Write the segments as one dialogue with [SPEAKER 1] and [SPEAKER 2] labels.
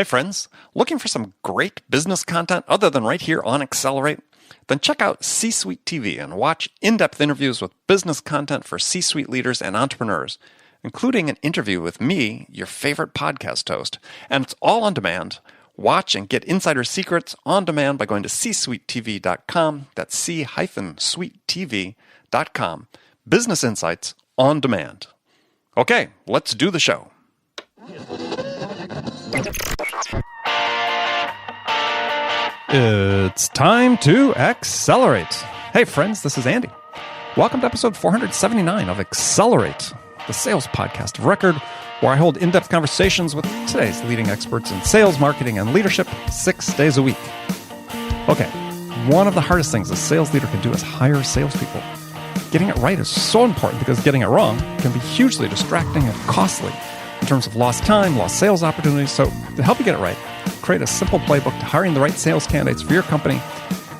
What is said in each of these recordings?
[SPEAKER 1] Hey friends, looking for some great business content other than right here on Accelerate? Then check out C-Suite TV and watch in-depth interviews with business content for C-Suite leaders and entrepreneurs, including an interview with me, your favorite podcast host. And it's all on demand. Watch and get insider secrets on demand by going to csuitetv.com. That's c-suitetv.com. Business insights on demand. Okay, let's do the show. It's time to accelerate. Hey friends, this is Andy. Welcome to episode 479 of Accelerate, the sales podcast of record, where I hold in-depth conversations with today's leading experts in sales, marketing, and leadership 6 days a week. Okay, one of the hardest things a sales leader can do is hire salespeople. Getting it right is so important because getting it wrong can be hugely distracting and costly in terms of lost time, lost sales opportunities. So to help you get it right, create a simple playbook to hiring the right sales candidates for your company.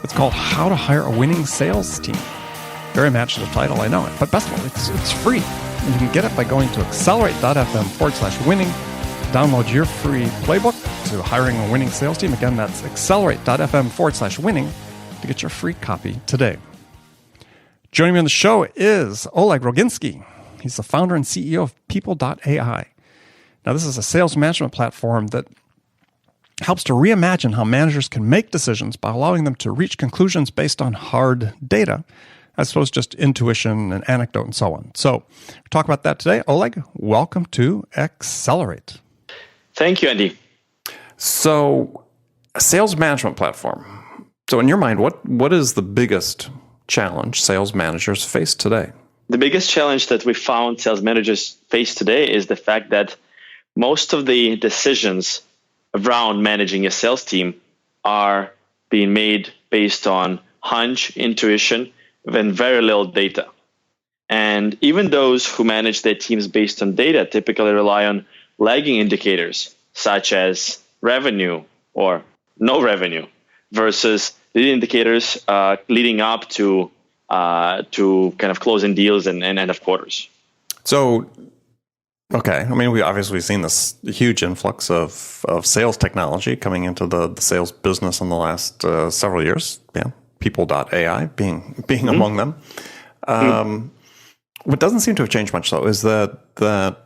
[SPEAKER 1] It's called How to Hire a Winning Sales Team. Very matchy title, I know it. But best of all, it's free. And you can get it by going to accelerate.fm/winning. Download your free playbook to hiring a winning sales team. Again, that's accelerate.fm/winning to get your free copy today. Joining me on the show is Oleg Rogynskyy. He's the founder and CEO of People.ai. Now, this is a sales management platform that helps to reimagine how managers can make decisions by allowing them to reach conclusions based on hard data, as opposed to just intuition and anecdote and so on. So, we'll talk about that today. Oleg, welcome to Accelerate.
[SPEAKER 2] Thank you, Andy.
[SPEAKER 1] So, a sales management platform. So, in your mind, what is the biggest challenge sales managers face today?
[SPEAKER 2] The biggest challenge that we found sales managers face today is the fact that most of the decisions around managing a sales team are being made based on hunch, intuition, and very little data. And even those who manage their teams based on data typically rely on lagging indicators, such as revenue or no revenue, versus the indicators leading up to kind of closing deals and end of quarters.
[SPEAKER 1] So, okay. I mean, we obviously seen this huge influx of sales technology coming into the sales business in the last several years. Yeah, People.ai being among them. What doesn't seem to have changed much, though, is that the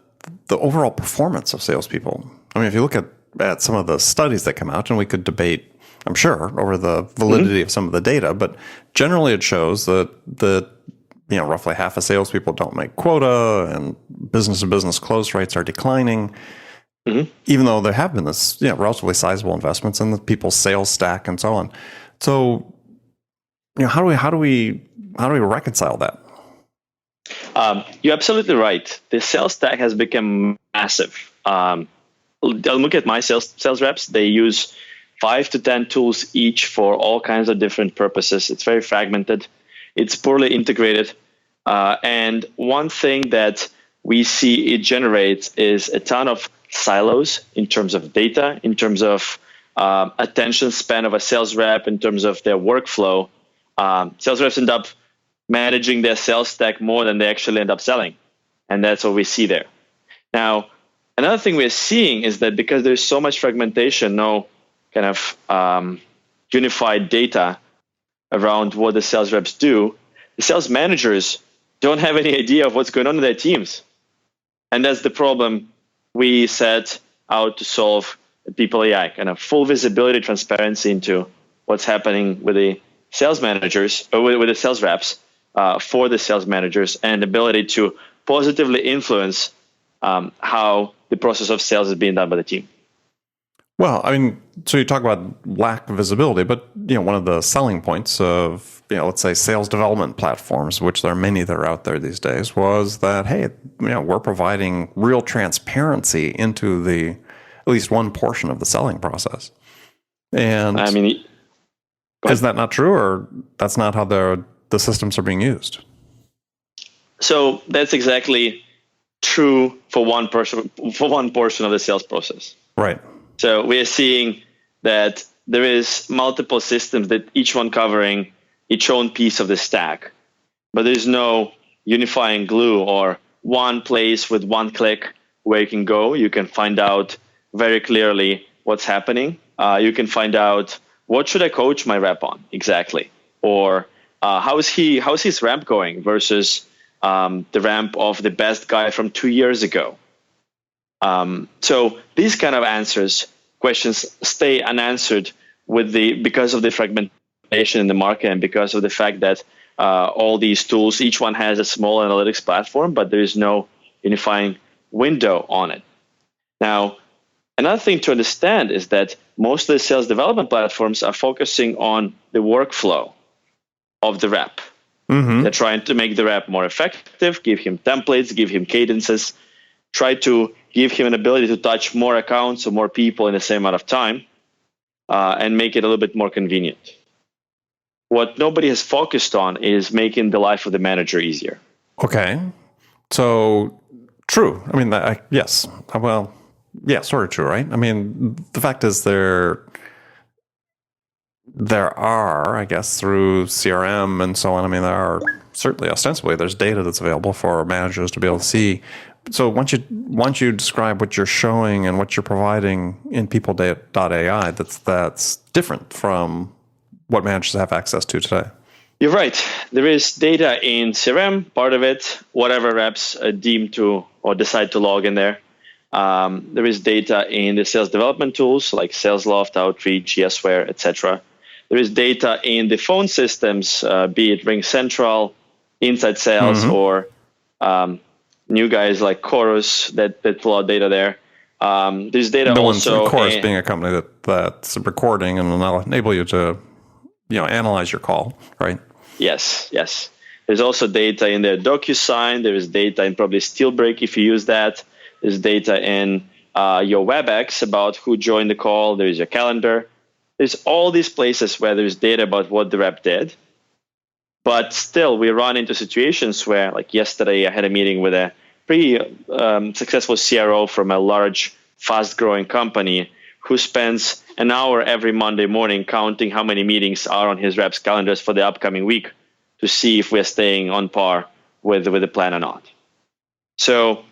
[SPEAKER 1] overall performance of salespeople. I mean, if you look at some of the studies that come out, and we could debate, I'm sure, over the validity of some of the data, but generally it shows that roughly half of salespeople don't make quota, and business-to-business close rates are declining, even though there have been this relatively sizable investments in the people's sales stack and so on. So, how do we reconcile that?
[SPEAKER 2] You're absolutely right. The sales stack has become massive. I'll look at my sales reps. They use 5 to 10 tools each for all kinds of different purposes. It's very fragmented. It's poorly integrated. And one thing that we see it generates is a ton of silos in terms of data, in terms of attention span of a sales rep, in terms of their workflow. Sales reps end up managing their sales stack more than they actually end up selling. And that's what we see there. Now, another thing we're seeing is that because there's so much fragmentation, no kind of unified data around what the sales reps do, the sales managers don't have any idea of what's going on in their teams. And that's the problem we set out to solve at People.ai, kind of full visibility, transparency into what's happening with the sales managers, or with the sales reps for the sales managers, and ability to positively influence how the process of sales is being done by the team.
[SPEAKER 1] Well, I mean, so you talk about lack of visibility, but one of the selling points of let's say sales development platforms, which there are many that are out there these days, was that hey, we're providing real transparency into at least one portion of the selling process. And
[SPEAKER 2] I mean,
[SPEAKER 1] is that not true, or that's not how the systems are being used?
[SPEAKER 2] So that's exactly true for one portion of the sales process.
[SPEAKER 1] Right.
[SPEAKER 2] So we are seeing that there is multiple systems that each one covering its own piece of the stack, but there's no unifying glue or one place with one click where you can go. You can find out very clearly what's happening. You can find out what should I coach my rep on exactly, or how's his ramp going versus the ramp of the best guy from 2 years ago. So these kind of questions stay unanswered because of the fragmentation in the market and because of the fact that all these tools, each one has a small analytics platform, but there is no unifying window on it. Now, another thing to understand is that most of the sales development platforms are focusing on the workflow of the rep. Mm-hmm. They're trying to make the rep more effective, give him templates, give him cadences, try to give him an ability to touch more accounts or more people in the same amount of time, and make it a little bit more convenient. What nobody has focused on is making the life of the manager easier.
[SPEAKER 1] Okay. So, true. I mean, yes. Well, yeah, sort of true, right? I mean, the fact is there are, I guess, through CRM and so on, I mean, there are certainly ostensibly there's data that's available for managers to be able to see. So once you describe what you're showing and what you're providing in People.ai, that's different from what managers have access to today.
[SPEAKER 2] You're right. There is data in CRM, part of it, whatever reps deem to or decide to log in there. There is data in the sales development tools like SalesLoft, Outreach, Yesware, etc. There is data in the phone systems, be it RingCentral, Inside Sales, mm-hmm. or new guys like Chorus that pull out data there. There's data also.
[SPEAKER 1] Chorus being a company that's recording and will enable you to analyze your call, right?
[SPEAKER 2] Yes. There's also data in their DocuSign. There is data in probably SteelBreak if you use that. There's data in your WebEx about who joined the call. There's your calendar. There's all these places where there's data about what the rep did. But still, we run into situations where, like yesterday, I had a meeting with a pretty successful CRO from a large, fast-growing company who spends an hour every Monday morning counting how many meetings are on his reps' calendars for the upcoming week to see if we're staying on par with the plan or not. So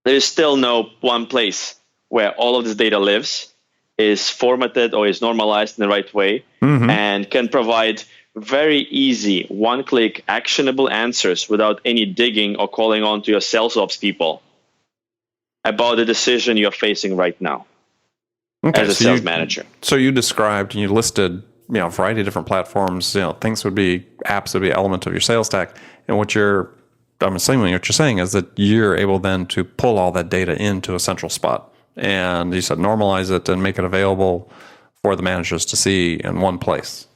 [SPEAKER 2] there is still no one place where all of this data lives, is formatted or is normalized in the right way, mm-hmm. and can provide very easy, one-click, actionable answers without any digging or calling on to your sales ops people about the decision you're facing right now as a sales manager.
[SPEAKER 1] So you described and you listed, a variety of different platforms, apps would be element of your sales stack. And I'm assuming what you're saying is that you're able then to pull all that data into a central spot. And you said normalize it and make it available for the managers to see in one place.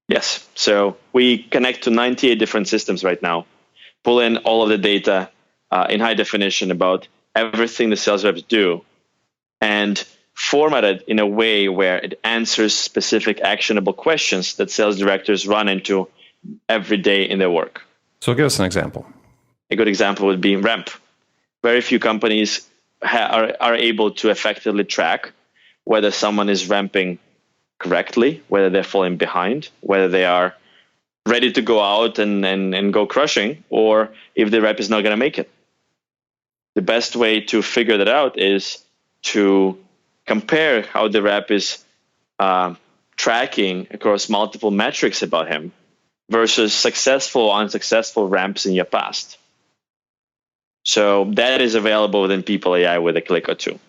[SPEAKER 2] Yes. So we connect to 98 different systems right now, pull in all of the data in high definition about everything the sales reps do, and format it in a way where it answers specific actionable questions that sales directors run into every day in their work.
[SPEAKER 1] So give us an example.
[SPEAKER 2] A good example would be ramp. Very few companies are able to effectively track whether someone is ramping correctly, whether they're falling behind, whether they are ready to go out and go crushing, or if the rep is not going to make it. The best way to figure that out is to compare how the rep is tracking across multiple metrics about him versus successful or unsuccessful ramps in your past. So that is available within People.ai with a click or two.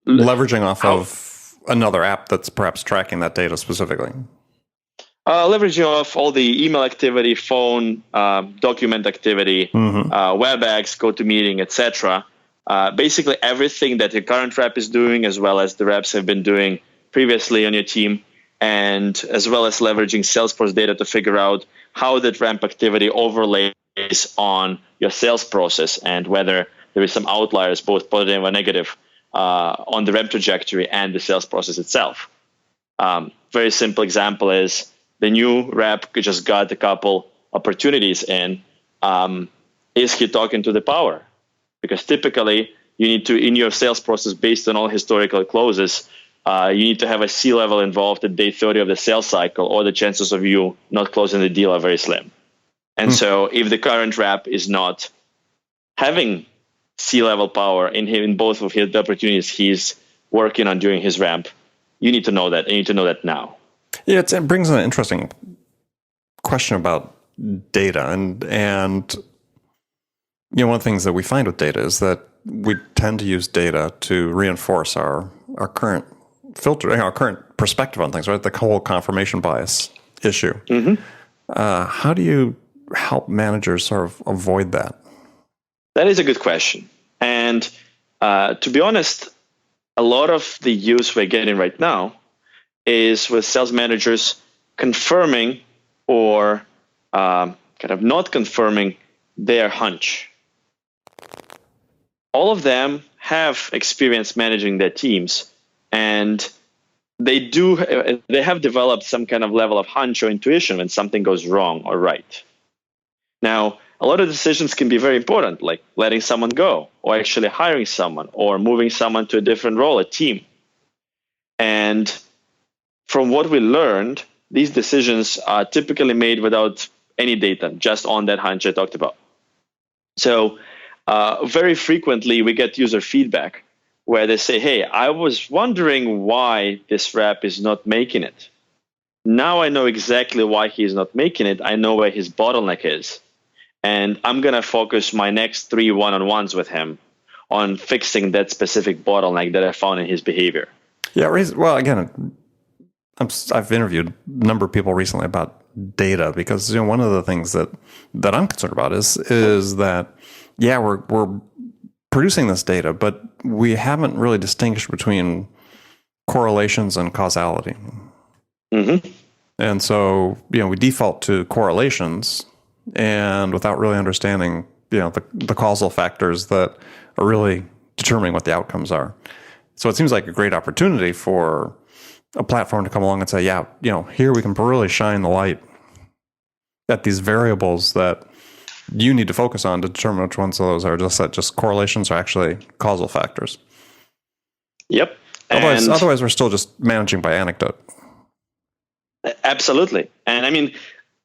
[SPEAKER 1] Leveraging off of another app that's perhaps tracking that data specifically.
[SPEAKER 2] Leveraging off all the email activity, phone, document activity, mm-hmm. WebEx, GoToMeeting, etc. Basically everything that your current rep is doing, as well as the reps have been doing previously on your team, and as well as leveraging Salesforce data to figure out how that ramp activity overlays on your sales process and whether there is some outliers, both positive or negative, on the ramp trajectory and the sales process itself. Very simple example is the new rep just got a couple opportunities in. Is he talking to the power? Because typically you need to, in your sales process, based on all historical closes, you need to have a C-level involved at day 30 of the sales cycle, or the chances of you not closing the deal are very slim. And so if the current rep is not having C-level power in both of his opportunities, he's
[SPEAKER 1] working
[SPEAKER 2] on during his ramp. You need to know that, and you need to know that now.
[SPEAKER 1] Yeah, it brings an interesting question about data, and one of the things that we find with data is that we tend to use data to reinforce our current filter, our current perspective on things, right? The whole confirmation bias issue.
[SPEAKER 2] Mm-hmm.
[SPEAKER 1] How do you help managers sort of avoid that?
[SPEAKER 2] That is a good question. And to be honest, a lot of the use we're getting right now is with sales managers confirming or kind of not confirming their hunch. All of them have experience managing their teams, and they have developed some kind of level of hunch or intuition when something goes wrong or right. Now, a lot of decisions can be very important, like letting someone go, or actually hiring someone, or moving someone to a different role, a team. And from what we learned, these decisions are typically made without any data, just on that hunch I talked about. So very frequently, we get user feedback where they say, hey, I was wondering why this rep is not making it. Now I know exactly why he's not making it. I know where his bottleneck is. And I'm going to focus my next 3 one-on-ones with him on fixing that specific bottleneck that I found in his behavior.
[SPEAKER 1] Yeah, well, again, I've interviewed a number of people recently about data because one of the things that I'm concerned about is that, yeah, we're producing this data, but we haven't really distinguished between correlations and causality.
[SPEAKER 2] Mm-hmm.
[SPEAKER 1] And so, we default to correlations, and without really understanding, the causal factors that are really determining what the outcomes are. So it seems like a great opportunity for a platform to come along and say, yeah, here we can really shine the light at these variables that you need to focus on to determine which ones of those are just correlations or actually causal factors.
[SPEAKER 2] Yep.
[SPEAKER 1] Otherwise, we're still just managing by anecdote.
[SPEAKER 2] Absolutely. And I mean,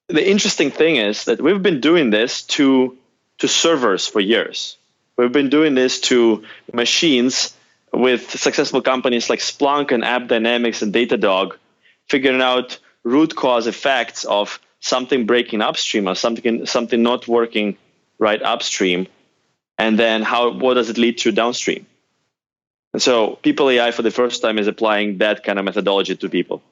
[SPEAKER 2] the interesting thing is that we've been doing this to servers for years. We've been doing this to machines with successful companies like Splunk and AppDynamics and Datadog, figuring out root cause effects of something breaking upstream or something not working right upstream, and then what does it lead to downstream? And so People.ai for the first time is applying that kind of methodology to people.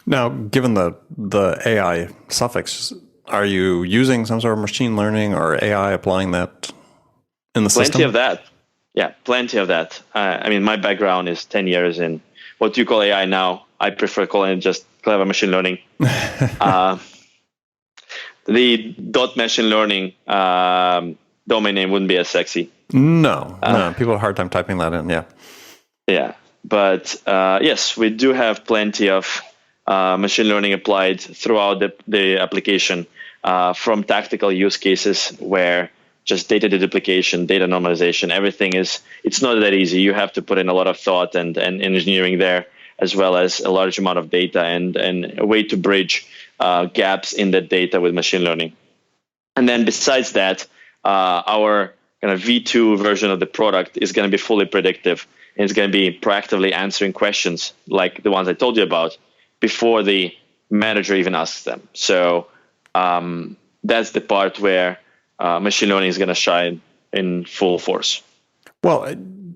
[SPEAKER 1] Now, given the AI suffix, are you using some sort of machine learning or AI applying that in the system?
[SPEAKER 2] Plenty of that. Yeah, plenty of that. I mean, my background is 10 years in what you call AI now. I prefer calling it just clever machine learning. The machine learning domain name wouldn't be as sexy.
[SPEAKER 1] No, people have a hard time typing that in, yeah.
[SPEAKER 2] Yeah, but yes, we do have plenty of machine learning applied throughout the application, from tactical use cases where just data deduplication, data normalization, it's not that easy. You have to put in a lot of thought and engineering there, as well as a large amount of data and a way to bridge gaps in that data with machine learning. And then besides that, our kind of V2 version of the product is going to be fully predictive. And it's going to be proactively answering questions like the ones I told you about before the manager even asks them. So that's the part where machine learning is going to shine in full force.
[SPEAKER 1] Well,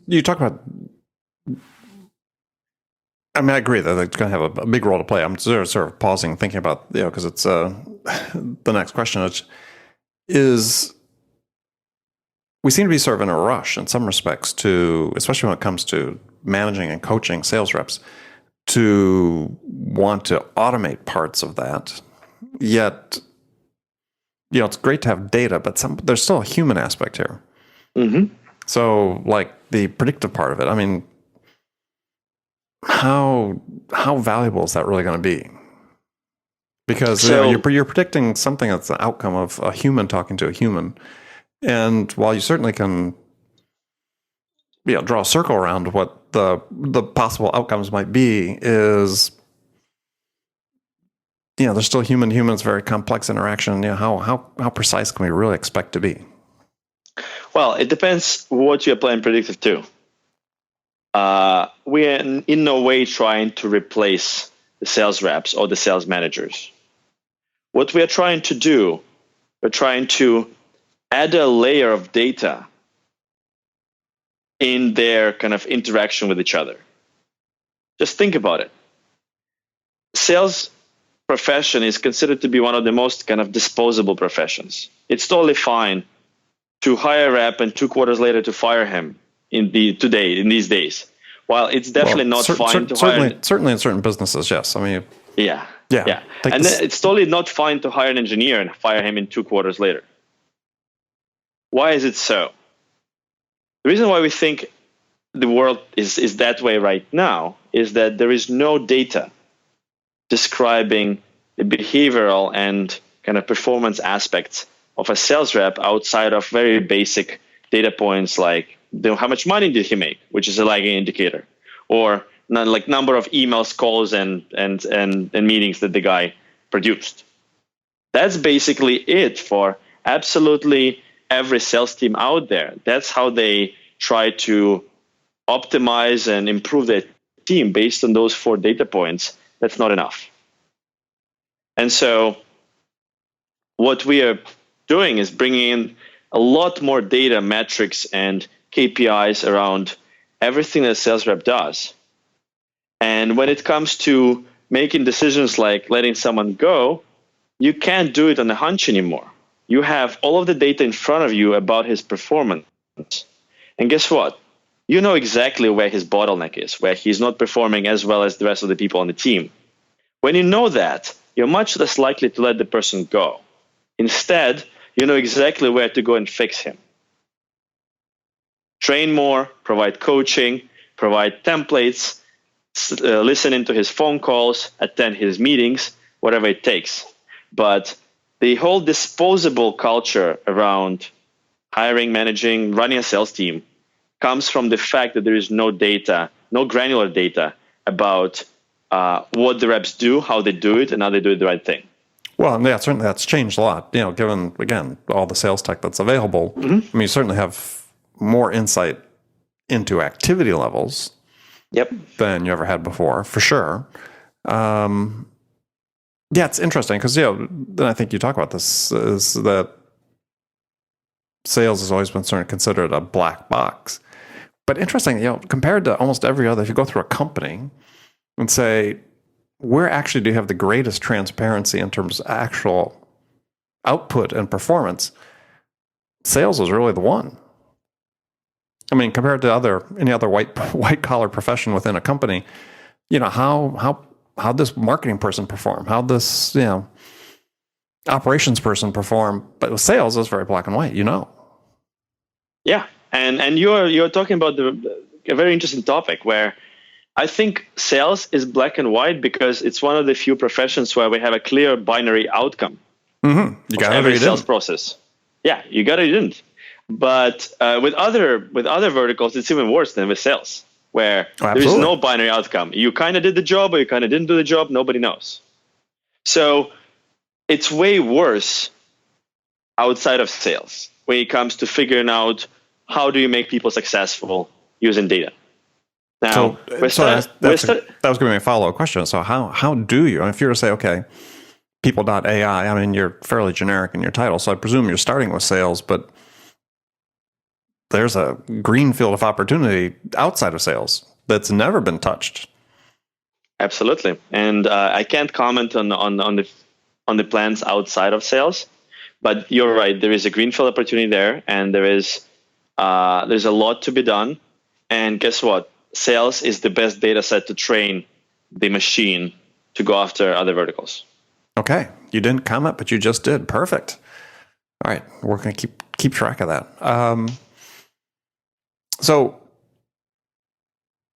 [SPEAKER 1] you talk about, I mean, I agree that it's going to have a big role to play. I'm sort of pausing, thinking about, because it's the next question, which is, we seem to be sort of in a rush in some respects to, especially when it comes to managing and coaching sales reps, to want to automate parts of that. Yet, it's great to have data, but there's still a human aspect here.
[SPEAKER 2] Mm-hmm.
[SPEAKER 1] So, like the predictive part of it, I mean, how valuable is that really going to be? Because you're predicting something that's the outcome of a human talking to a human, and while you certainly can, draw a circle around what the possible outcomes might be, is there's still human-humans, very complex interaction. How precise can we really expect to be?
[SPEAKER 2] Well, it depends what you're applying predictive to. we're in no way trying to replace the sales reps or the sales managers. What we are trying to do, we're trying to add a layer of data in their kind of interaction with each other. Just think about it. Sales profession is considered to be one of the most kind of disposable professions. It's totally fine to hire a rep and 2 quarters later to fire him in these days. While it's definitely not fine to hire.
[SPEAKER 1] Certainly in certain businesses, yes. I mean,
[SPEAKER 2] yeah. And then it's totally not fine to hire an engineer and fire him in 2 quarters later. Why is it so? The reason why we think the world is that way right now is that there is no data describing the behavioral and kind of performance aspects of a sales rep outside of very basic data points like how much money did he make, which is a lagging indicator, or like number of emails, calls, and meetings that the guy produced. That's basically it for absolutely every sales team out there. That's how they try to optimize and improve their team based on those 4 data points. That's not enough. And so what we are doing is bringing in a lot more data, metrics, and KPIs around everything that a sales rep does. And when it comes to making decisions like letting someone go, you can't do it on a hunch anymore. You have all of the data in front of you about his performance. And guess what? You know exactly where his bottleneck is, where he's not performing as well as the rest of the people on the team. When you know that, you're much less likely to let the person go. Instead, you know exactly where to go and fix him. Train more, provide coaching, provide templates, listen into his phone calls, attend his meetings, whatever it takes. But the whole disposable culture around hiring, managing, running a sales team comes from the fact that there is no data, no granular data about what the reps do, how they do it, and how they do it the right thing.
[SPEAKER 1] Well, yeah, certainly that's changed a lot. Given again all the sales tech that's available. Mm-hmm. I mean, you certainly have more insight into activity levels.
[SPEAKER 2] Yep.
[SPEAKER 1] Than you ever had before, for sure. Yeah, it's interesting because then I think you talk about this is that sales has always been sort of considered a black box. But interesting, compared to almost every other, if you go through a company and say, where actually do you have the greatest transparency in terms of actual output and performance? Sales is really the one. I mean, compared to any other white collar profession within a company, how this marketing person perform, how this operations person perform, but with sales, it's very black and white.
[SPEAKER 2] Yeah, and you're talking about a very interesting topic where I think sales is black and white because it's one of the few professions where we have a clear binary outcome.
[SPEAKER 1] Mm-hmm. You got
[SPEAKER 2] every sales process. Yeah, you got it. You didn't. But with other verticals, it's even worse than with sales, where there is no binary outcome. You kind of did the job, or you kind of didn't do the job. Nobody knows. So it's way worse outside of sales when it comes to figuring out how do you make people successful using data. Now,
[SPEAKER 1] that was going to be my follow-up question. So how do you, if you were to say, okay, People.ai, I mean, you're fairly generic in your title, so I presume you're starting with sales, but there's a greenfield of opportunity outside of sales that's never been touched.
[SPEAKER 2] Absolutely, and I can't comment on the plans outside of sales, but you're right. There is a greenfield opportunity there, and there's a lot to be done. And guess what? Sales is the best data set to train the machine to go after other verticals.
[SPEAKER 1] Okay, you didn't comment, but you just did. Perfect. All right, we're going to keep track of that. So,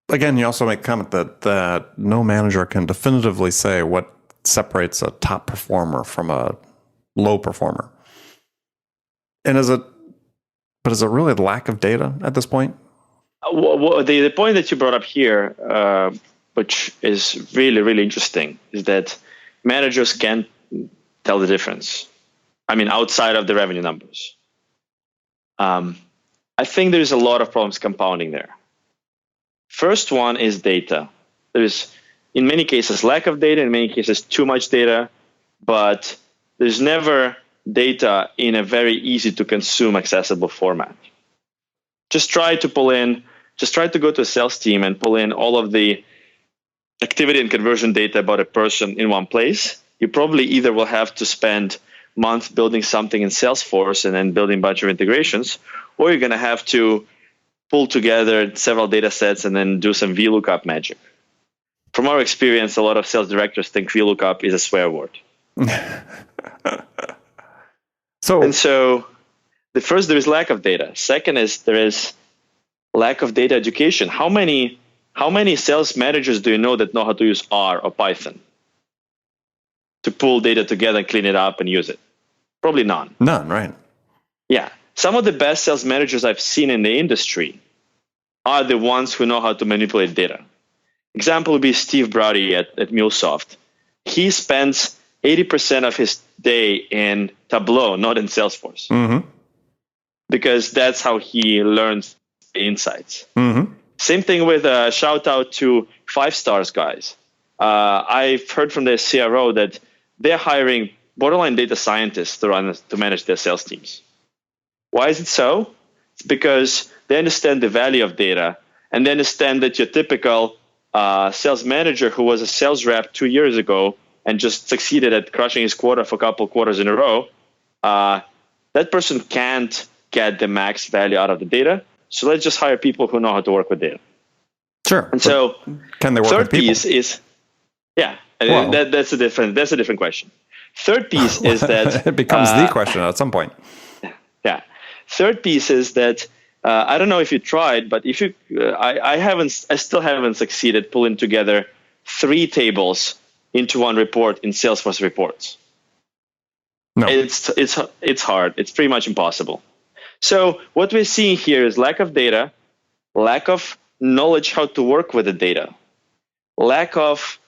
[SPEAKER 1] again, you also make a comment that no manager can definitively say what separates a top performer from a low performer. And is it really the lack of data at this point?
[SPEAKER 2] The point that you brought up here, which is really, really interesting, is that managers can't tell the difference. I mean, outside of the revenue numbers. I think there's a lot of problems compounding there. First one is data. There's, in many cases, lack of data, in many cases, too much data, but there's never data in a very easy to consume, accessible format. Just try to go to a sales team and pull in all of the activity and conversion data about a person in one place. You probably either will have to spend months building something in Salesforce and then building a bunch of integrations, or you're going to have to pull together several data sets and then do some VLOOKUP magic. From our experience, a lot of sales directors think VLOOKUP is a swear word. So the first, there is lack of data. Second is there is lack of data education. How many sales managers do you know that know how to use R or Python to pull data together and clean it up and use it? Probably none.
[SPEAKER 1] None, right?
[SPEAKER 2] Yeah. Some of the best sales managers I've seen in the industry are the ones who know how to manipulate data. Example would be Steve Browdy at MuleSoft. He spends 80% of his day in Tableau, not in Salesforce.
[SPEAKER 1] Mm-hmm.
[SPEAKER 2] Because that's how he learns the insights.
[SPEAKER 1] Mm-hmm.
[SPEAKER 2] Same thing with shout out to 5 Stars guys. I've heard from their CRO that they're hiring borderline data scientists to manage their sales teams. Why is it so? It's because they understand the value of data, and they understand that your typical sales manager who was a sales rep 2 years ago and just succeeded at crushing his quota for a couple quarters in a row, that person can't get the max value out of the data. So let's just hire people who know how to work with data.
[SPEAKER 1] Sure.
[SPEAKER 2] And so
[SPEAKER 1] can they work with people?
[SPEAKER 2] Third piece is, that's a different question. Third piece is that
[SPEAKER 1] it becomes the question at some point.
[SPEAKER 2] Yeah. Third piece is that I don't know if you tried, but if you, I still haven't succeeded pulling together 3 tables into one report in Salesforce reports.
[SPEAKER 1] No,
[SPEAKER 2] it's hard. It's pretty much impossible. So what we're seeing here is lack of data, lack of knowledge how to work with the data, lack of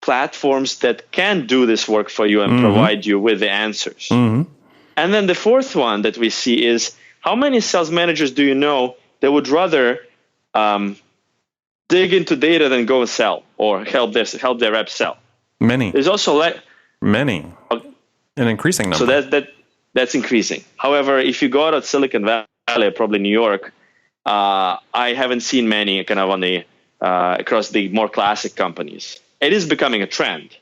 [SPEAKER 2] platforms that can do this work for you and provide you with the answers.
[SPEAKER 1] Mm-hmm.
[SPEAKER 2] And then the fourth one that we see is how many sales managers do you know that would rather dig into data than go and sell or help their reps sell?
[SPEAKER 1] Many.
[SPEAKER 2] There's also
[SPEAKER 1] many, an increasing number.
[SPEAKER 2] So that's increasing. However, if you go out of Silicon Valley, probably New York, I haven't seen many kind of on the across the more classic companies. It is becoming a trend.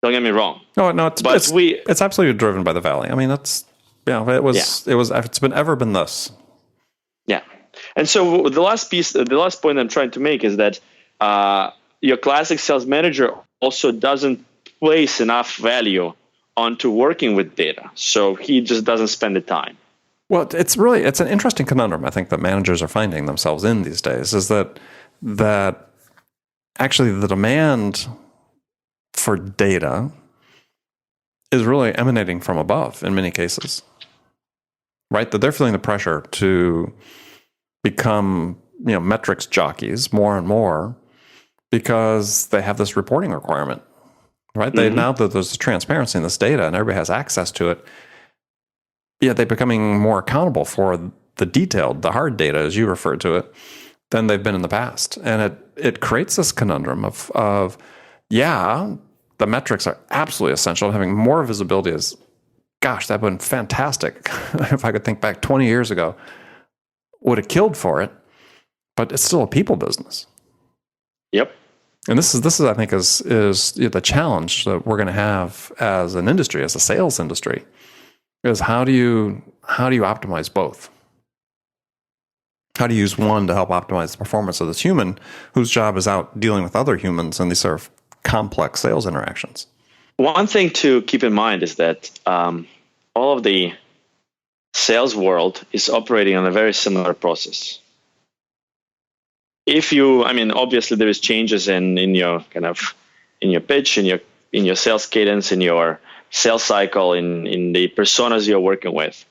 [SPEAKER 2] Don't get me wrong.
[SPEAKER 1] No, it's absolutely driven by the Valley. I mean, it's been this.
[SPEAKER 2] Yeah, and so the last point I'm trying to make is that your classic sales manager also doesn't place enough value onto working with data, so he just doesn't spend the time.
[SPEAKER 1] Well, it's an interesting conundrum I think that managers are finding themselves in these days, is that actually the demand for data is really emanating from above in many cases, right? That they're feeling the pressure to become, metrics jockeys more and more because they have this reporting requirement, right? Mm-hmm. Now that there's transparency in this data and everybody has access to it, they're becoming more accountable for the hard data, as you referred to it, than they've been in the past. And it creates this conundrum of the metrics are absolutely essential. Having more visibility is, gosh, that would have been fantastic. If I could think back 20 years ago, would have killed for it, but it's still a people business.
[SPEAKER 2] Yep.
[SPEAKER 1] And this is I think is the challenge that we're going to have as an industry, as a sales industry, is how do you optimize both? How do you use one to help optimize the performance of this human whose job is out dealing with other humans and these sort of complex sales interactions?
[SPEAKER 2] One thing to keep in mind is that all of the sales world is operating on a very similar process. Obviously there is changes in your pitch, in your sales cadence, in your sales cycle, in the personas you're working with.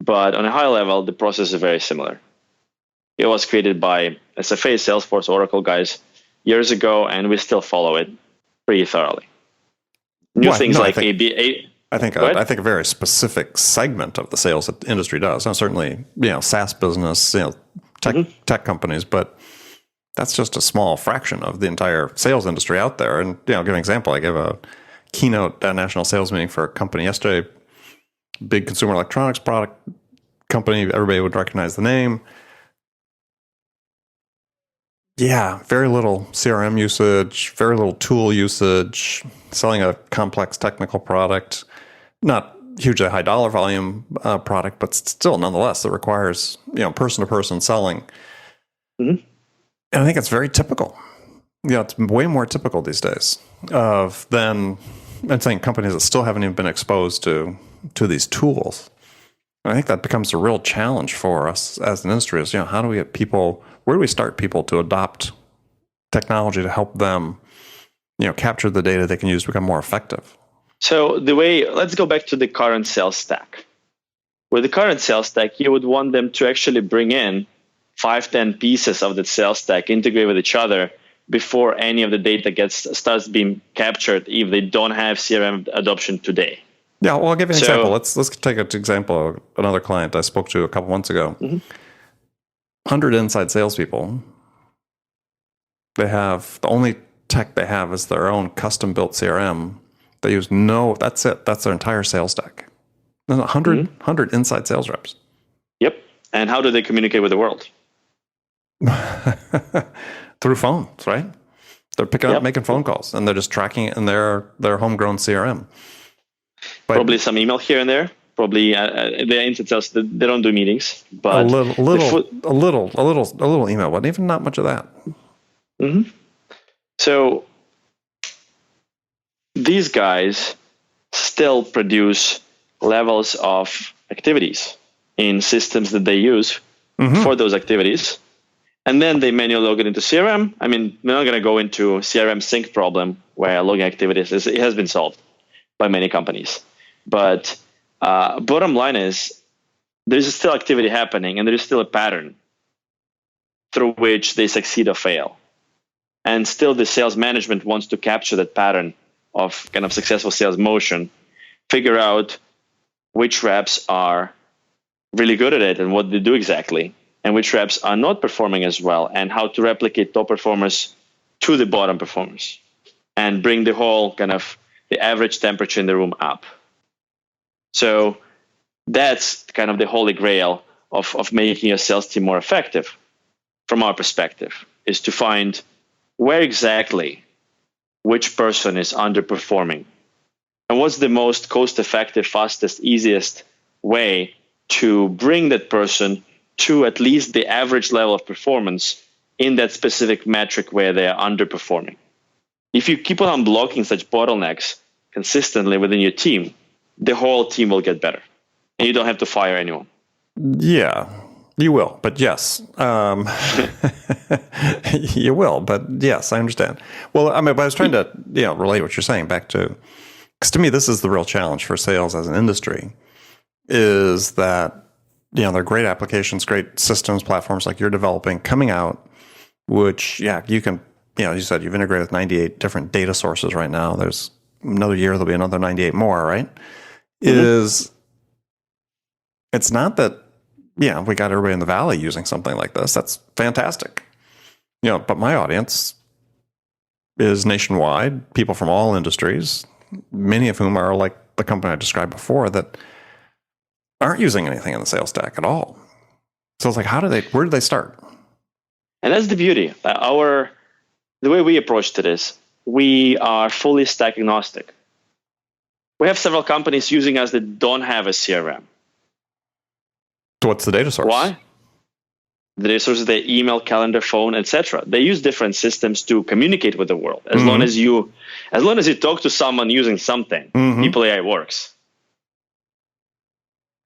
[SPEAKER 2] But on a high level, the process is very similar. It was created by SFA, Salesforce, Oracle guys years ago, and we still follow it pretty thoroughly. I think
[SPEAKER 1] a very specific segment of the sales industry does. Now, certainly, SaaS business, tech companies, but That's just a small fraction of the entire sales industry out there. And, give an example. I gave a keynote at a national sales meeting for a company yesterday, big consumer electronics product company. Everybody would recognize the name. Yeah, very little CRM usage, very little tool usage, selling a complex technical product, not hugely high dollar volume product, but still nonetheless, it requires, person to person selling.
[SPEAKER 2] Mm-hmm.
[SPEAKER 1] And I think it's very typical. It's way more typical these days than I'm saying companies that still haven't even been exposed to these tools. And I think that becomes a real challenge for us as an industry is, how do we get people, where do we start people to adopt technology to help them, capture the data they can use to become more effective?
[SPEAKER 2] So let's go back to the current sales stack. With the current sales stack, you would want them to actually bring in 5-10 pieces of the sales stack, integrate with each other before any of the data starts being captured if they don't have CRM adoption today.
[SPEAKER 1] Yeah, well, I'll give you an example. Let's take an example of another client I spoke to a couple months ago. 100 inside salespeople. They have the only tech they have is their own custom-built CRM. They use that's it. That's their entire sales stack. There's 100 inside sales reps.
[SPEAKER 2] Yep. And how do they communicate with the world?
[SPEAKER 1] Through phones, right? They're picking up, making phone calls, and they're just tracking it in their homegrown CRM. But
[SPEAKER 2] probably some email here and there. Probably they're inside sales. They don't do meetings, but
[SPEAKER 1] a little email, but even not much of that.
[SPEAKER 2] Mm-hmm. So these guys still produce levels of activities in systems that they use for those activities. And then they manually log it into CRM. I mean, we're not going to go into CRM sync problem where logging activities it has been solved by many companies. But bottom line is there's still activity happening and there is still a pattern through which they succeed or fail. And still the sales management wants to capture that pattern of kind of successful sales motion, figure out which reps are really good at it and what they do exactly, and which reps are not performing as well, and how to replicate top performers to the bottom performers and bring the whole kind of the average temperature in the room up. So that's kind of the holy grail of making your sales team more effective from our perspective, is to find where exactly which person is underperforming and what's the most cost-effective, fastest, easiest way to bring that person to at least the average level of performance in that specific metric where they are underperforming. If you keep on blocking such bottlenecks consistently within your team, the whole team will get better and you don't have to fire anyone.
[SPEAKER 1] Yeah, you will, but yes. You will, but yes, I understand. Well, I mean, but I was trying to relate what you're saying back to, because to me, this is the real challenge for sales as an industry, is that there are great applications, great systems, platforms like you're developing coming out, which, you can, you said you've integrated with 98 different data sources right now. There's another year, there'll be another 98 more, right? It's not that, we got everybody in the valley using something like this. That's fantastic. But my audience is nationwide, people from all industries, many of whom are like the company I described before that aren't using anything in the sales stack at all. So it's like, where do they start?
[SPEAKER 2] And that's the beauty. The way we approached it is we are fully stack agnostic. We have several companies using us that don't have a CRM.
[SPEAKER 1] So what's the data source?
[SPEAKER 2] Why? The data source is their email, calendar, phone, etc. They use different systems to communicate with the world. As long as you talk to someone using something, People.ai works.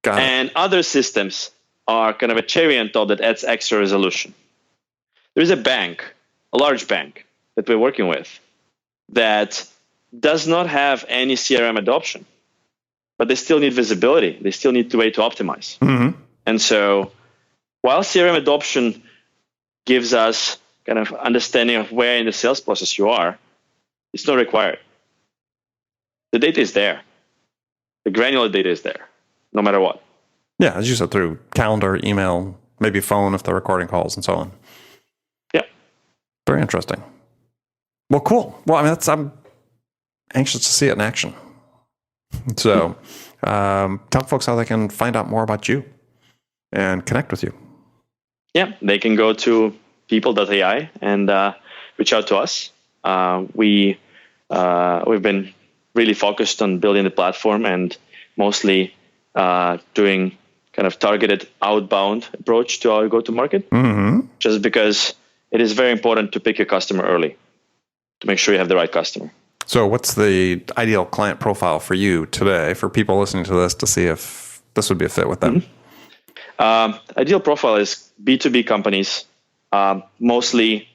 [SPEAKER 1] Got it.
[SPEAKER 2] And other systems are kind of a cherry on top that adds extra resolution. There is a large bank that we're working with that does not have any CRM adoption, but they still need visibility. They still need a way to optimize. And so while CRM adoption gives us kind of understanding of where in the sales process you are, it's not required. The data is there. The granular data is there, no matter what.
[SPEAKER 1] Yeah, as you said, through calendar, email, maybe phone if they're recording calls and so on.
[SPEAKER 2] Yeah.
[SPEAKER 1] Very interesting. Well, cool. Well, I mean, I'm anxious to see it in action. So tell folks how they can find out more about you and connect with you.
[SPEAKER 2] Yeah, they can go to People.ai and reach out to us. We've been really focused on building the platform and mostly doing kind of targeted outbound approach to our go-to-market, just because it is very important to pick your customer early to make sure you have the right customer.
[SPEAKER 1] So what's the ideal client profile for you today, for people listening to this, to see if this would be a fit with them?
[SPEAKER 2] Ideal profile is B2B companies, mostly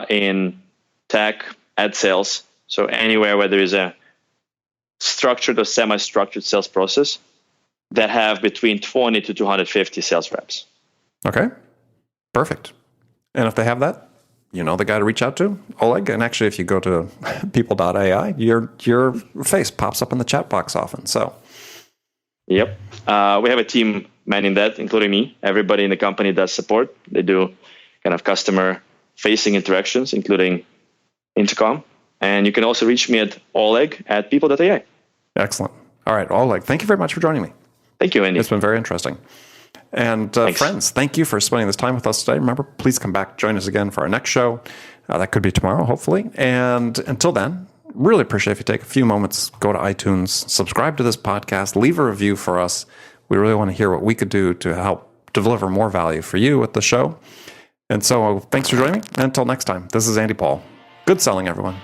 [SPEAKER 2] in tech, ad sales. So anywhere where there is a structured or semi-structured sales process that have between 20 to 250 sales reps.
[SPEAKER 1] Okay, perfect. And if they have that, you know the guy to reach out to, Oleg. And actually, if you go to people.ai, your face pops up in the chat box often. So,
[SPEAKER 2] yep, we have a team manning that, including me. Everybody in the company does support. They do kind of customer-facing interactions, including intercom. And you can also reach me at oleg@people.ai.
[SPEAKER 1] Excellent. All right, Oleg, thank you very much for joining me.
[SPEAKER 2] Thank you, Andy.
[SPEAKER 1] It's been very interesting. And friends, thank you for spending this time with us today. Remember, please come back, join us again for our next show. That could be tomorrow, hopefully. And until then, really appreciate if you take a few moments, go to iTunes, subscribe to this podcast, leave a review for us. We really want to hear what we could do to help deliver more value for you with the show. And so thanks for joining me. And until next time, this is Andy Paul. Good selling, everyone.